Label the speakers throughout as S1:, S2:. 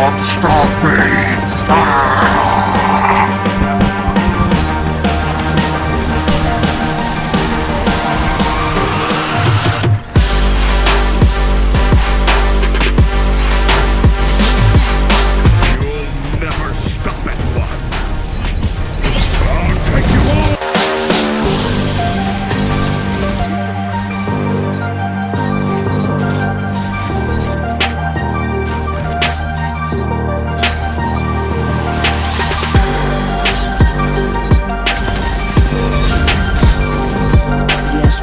S1: can't stop me! You'll never stop at one! I'll take you all!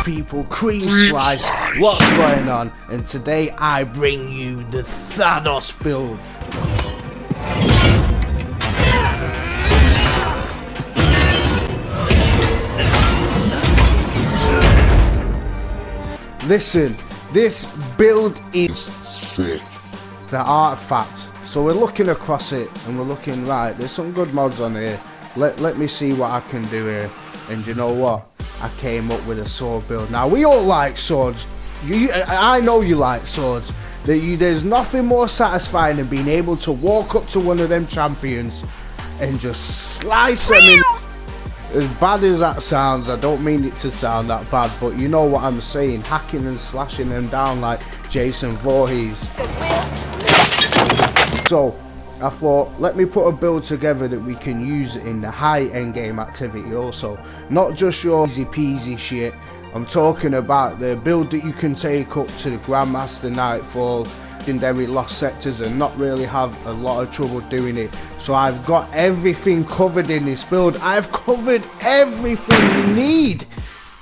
S2: People, cream slice, what's going on? And today I bring you the Thanos build. Listen, this build is
S1: Sick.
S2: the artifact. So we're looking across it and we're looking, right, there's some good mods on here. Let me see what I can do here. And you know what? I came up with a sword build. Now we all like swords. I know you like swords. There's nothing more satisfying than being able to walk up to one of them champions and just slice them in. As bad as that sounds, I don't mean it to sound that bad, but you know what I'm saying. Hacking and slashing them down like Jason Voorhees. So I thought, let me put a build together that we can use in the high end game activity also. Not just your easy peasy shit. I'm talking about the build that you can take up to the Grandmaster Nightfall, legendary lost sectors, and not really have a lot of trouble doing it. So I've got everything covered in this build. I've covered everything you need.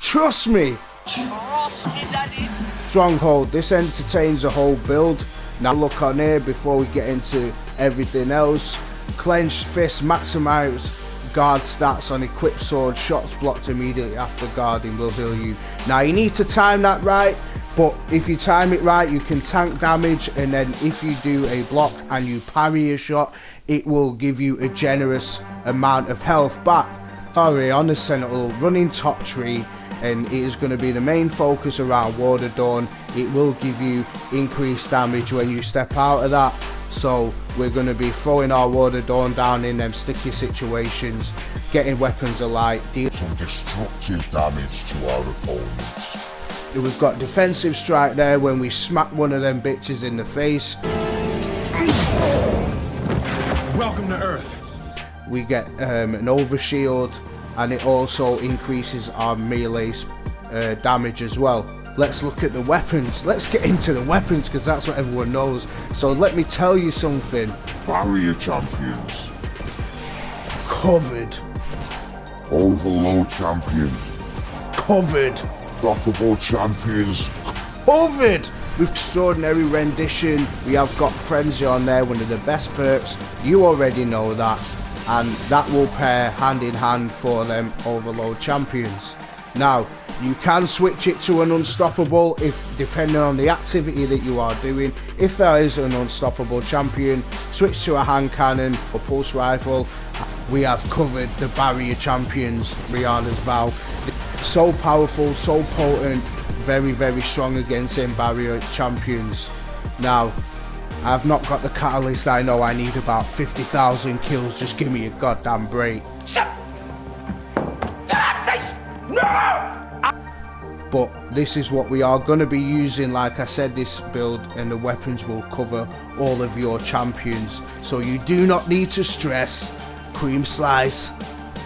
S2: Trust me.
S3: Trust me, daddy.
S2: Stronghold, this entertains the whole build. Now look on here before we get into everything else. Clenched fist, maximize guard stats on equipped sword. Shots blocked immediately after guarding will heal you. Now you need to time that right, but if you time it right you can tank damage, and then if you do a block and you parry a shot, it will give you a generous amount of health back. Sorry, on the Sentinel, running top tree, and it is going to be the main focus around Ward of Dawn. It will give you increased damage when you step out of that. So we're going to be throwing our Ward of Dawn down in them sticky situations, getting weapons of light, dealing
S1: Some destructive damage to our opponents.
S2: We've got defensive strike there when we smack one of them bitches in the face.
S4: Welcome to Earth.
S2: We get an overshield, and it also increases our melee damage as well. Let's look at the weapons. Let's get into the weapons because that's what everyone knows. So let me tell you something.
S1: Barrier champions.
S2: Covered.
S1: Overload champions.
S2: Covered.
S1: Droppable champions.
S2: Covered. With extraordinary rendition. We have got frenzy on there, one of the best perks. You already know that. And that will pair hand in hand for them overload champions. Now you can switch it to an unstoppable if depending on the activity that you are doing. If there is an unstoppable champion, switch to a hand cannon or pulse rifle. We have covered the barrier champions, Rihanna's Vow. So powerful, so potent, very very strong against them barrier champions. Now I've not got the catalyst. I know I need about 50,000 kills. Just give me a goddamn break. But this is what we are going to be using. Like I said, this build and the weapons will cover all of your champions, so you do not need to stress. Cream Slice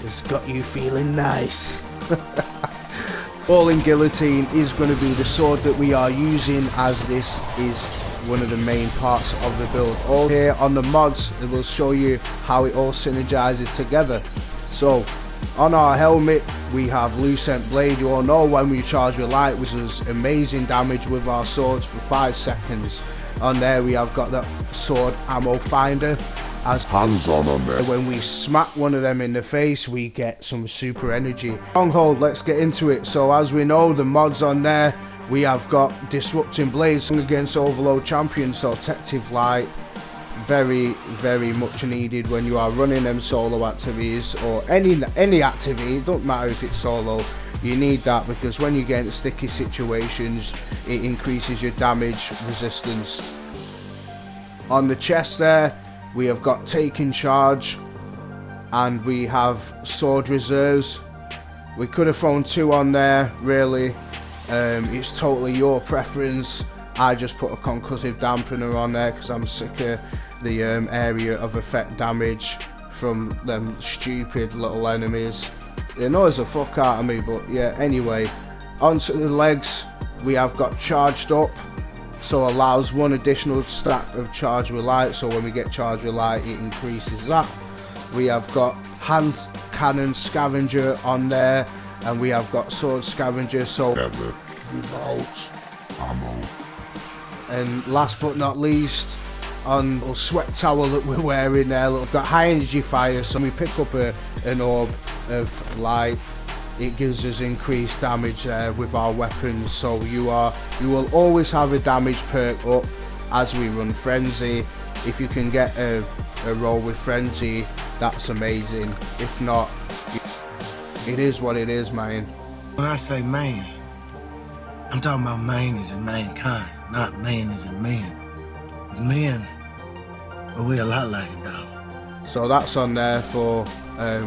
S2: has got you feeling nice. Falling Guillotine is going to be the sword that we are using, as this is one of the main parts of the build. All here on the mods, it will show you how it all synergizes together. So on our helmet we have Lucent Blade. You all know when we charge with light, which does amazing damage with our swords for 5 seconds. On there we have got that sword ammo finder as
S1: Hands-on on there.
S2: when we smack one of them in the face we get some super energy. Stronghold, let's get into it. So as we know, the mods on there, we have got Disrupting Blades against Overload Champion, so Protective Light, very much needed when you are running them solo activities or any activity. It don't matter if it's solo, you need that, because when you get in sticky situations it increases your damage resistance. On the chest there We have got taking charge, and we have sword reserves. We could have thrown 2 on there, really. It's totally your preference. I just put a concussive dampener on there because I'm sick of the area of effect damage from them stupid little enemies. It annoys the fuck out of me, but yeah, anyway. Onto the legs, we have got charged up, so allows 1 additional stack of charge with light, so when we get charged with light it increases that. We have got hand cannon scavenger on there, and we have got sword scavenger, so
S1: Never without ammo.
S2: and last but not least, on the sweat towel that we're wearing there, look, got high energy fire, so when we pick up an orb of light, it gives us increased damage there with our weapons. So you will always have a damage perk up as we run frenzy. If you can get a roll with frenzy, that's amazing. If not, it is what it is, man.
S5: When I say man, I'm talking about man as in mankind, not man as in men. As men, but we a lot like a dog.
S2: So that's on there for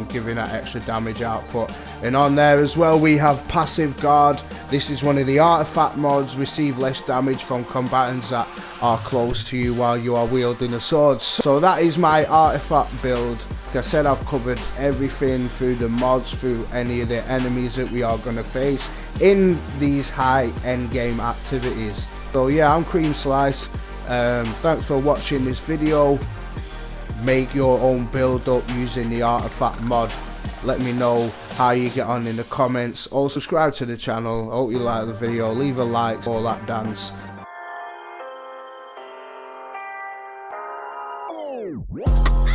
S2: giving that extra damage output. And on there as well we have passive guard. This is one of the artifact mods. Receive less damage from combatants that are close to you while you are wielding a sword. So that is my artifact build. Like I said, I've covered everything through the mods, through any of the enemies that we are going to face in these high end game activities. So yeah, I'm Cream Slice. Thanks for watching this video. Make your own build up using the artifact mod. Let me know how you get on in the comments. Also subscribe to the channel. Hope you like the video. Leave a like, all that dance.
S3: Oh.